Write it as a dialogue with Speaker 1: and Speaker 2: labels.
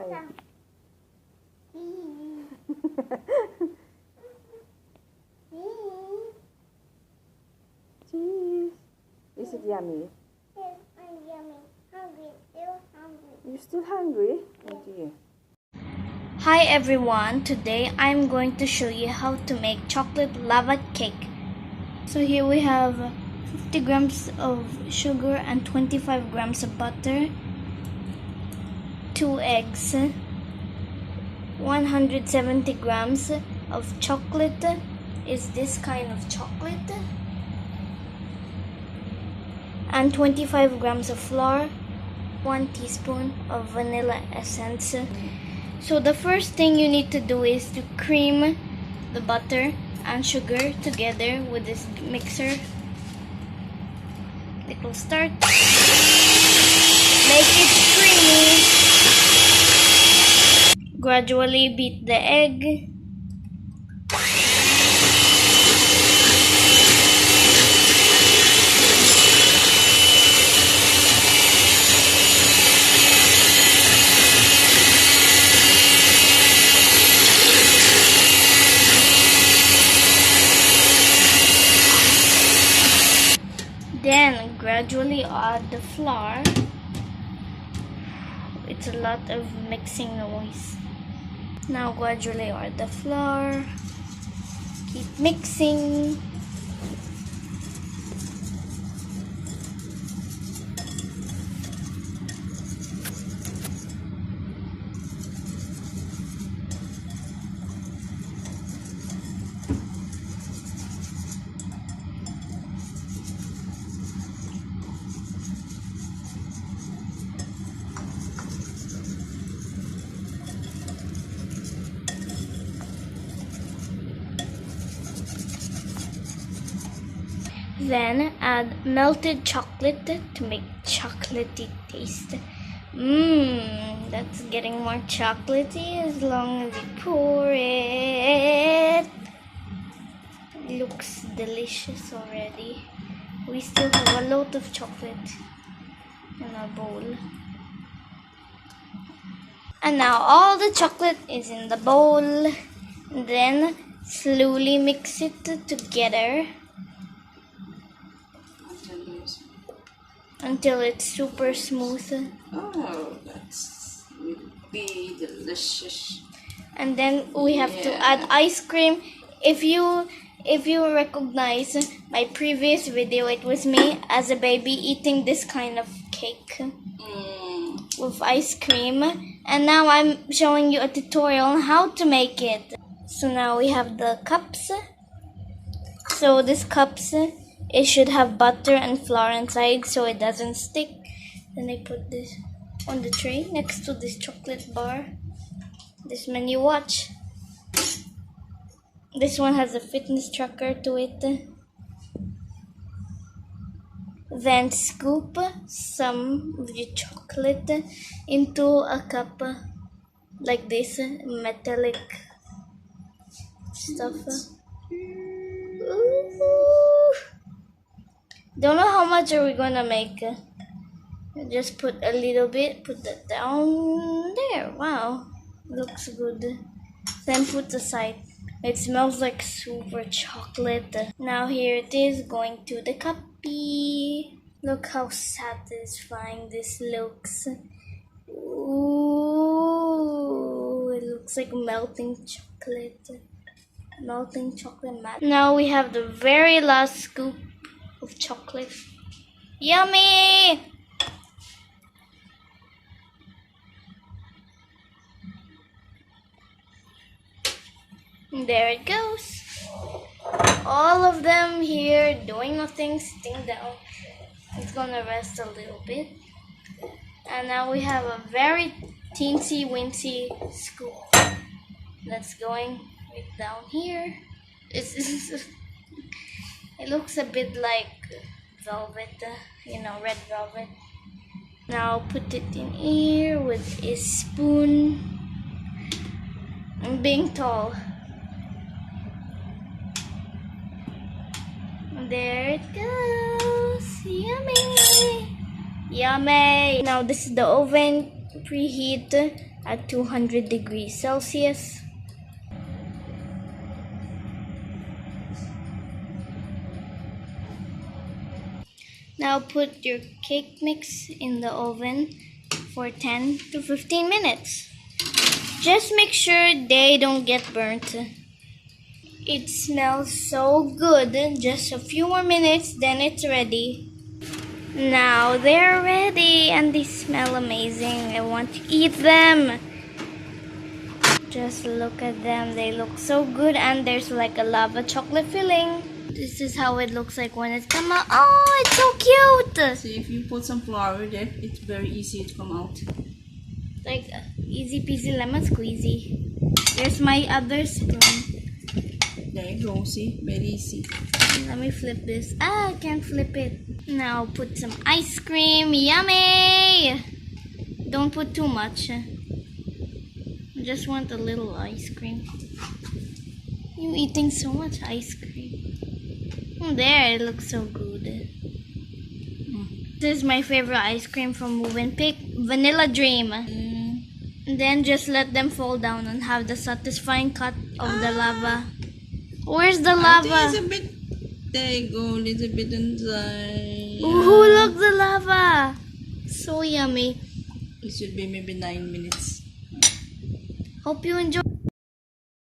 Speaker 1: Cheese. Is it yummy?
Speaker 2: Yes, I'm yummy. Hungry. Still hungry.
Speaker 1: You're still hungry? Oh dear.
Speaker 3: Hi everyone, today I'm going to show you how to make chocolate lava cake. So here we have 50 grams of sugar and 25 grams of butter, 2 eggs, 170 grams of chocolate, is this kind of chocolate, and 25 grams of flour, 1 teaspoon of vanilla essence. So the first thing you need to do is to cream the butter and sugar together with this mixer. It will start. Make it creamy. Gradually beat the egg. Then gradually add the flour. It's a lot of mixing noise. Now gradually add the flour. Keep mixing. Then add melted chocolate to make chocolatey taste. That's getting more chocolatey as long as you pour it. It looks delicious already. We still have a lot of chocolate in our bowl. And now all the chocolate is in the bowl. Then slowly mix it together until it's super smooth.
Speaker 1: Oh, would be delicious.
Speaker 3: And then we have to add ice cream. If you recognize my previous video, it was me as a baby eating this kind of cake with ice cream. And now I'm showing you a tutorial on how to make it. So now we have the cups. So these cups, it should have butter and flour inside so it doesn't stick. Then I put this on the tray next to this chocolate bar. This menu watch. This one has a fitness tracker to it. Then scoop some of the chocolate into a cup like this, metallic stuff. Ooh. Don't know how much are we gonna make. Just put a little bit, put that down there. Wow, looks good. Then put aside. It smells like super chocolate. Now here it is going to the cuppy. Look how satisfying this looks. Ooh, it looks like melting chocolate. Melting chocolate mat. Now we have the very last scoop of chocolate. Yummy! There it goes. All of them here doing nothing, sitting down. It's gonna rest a little bit. And now we have a very teensy wincy scoop that's going right down here. It looks a bit like velvet, red velvet. Now put it in here with a spoon. I'm being tall. There it goes. Yummy! Yummy! Now this is the oven. Preheat at 200 degrees Celsius. Now put your cake mix in the oven for 10 to 15 minutes. Just make sure they don't get burnt. It smells so good. Just a few more minutes, then it's ready. Now they're ready and they smell amazing. I want to eat them. Just look at them. They look so good and there's like a lava chocolate filling. This is how it looks like when it comes out. Oh, it's so cute!
Speaker 1: See, if you put some flour there, it's very easy to come out.
Speaker 3: Like easy peasy lemon squeezy. There's my other spoon.
Speaker 1: There you go, see? Very easy.
Speaker 3: Let me flip this. Ah, I can't flip it. Now put some ice cream. Yummy! Don't put too much. I just want a little ice cream. You eating so much ice cream. There, it looks so good. This is my favorite ice cream from Movenpick, Vanilla Dream. And then just let them fall down and have the satisfying cut of the lava. Where's the
Speaker 1: I think
Speaker 3: lava?
Speaker 1: it's a bit, there you go, little bit inside.
Speaker 3: Ooh, look, the lava! So yummy.
Speaker 1: It should be maybe 9 minutes.
Speaker 3: Hope you enjoy.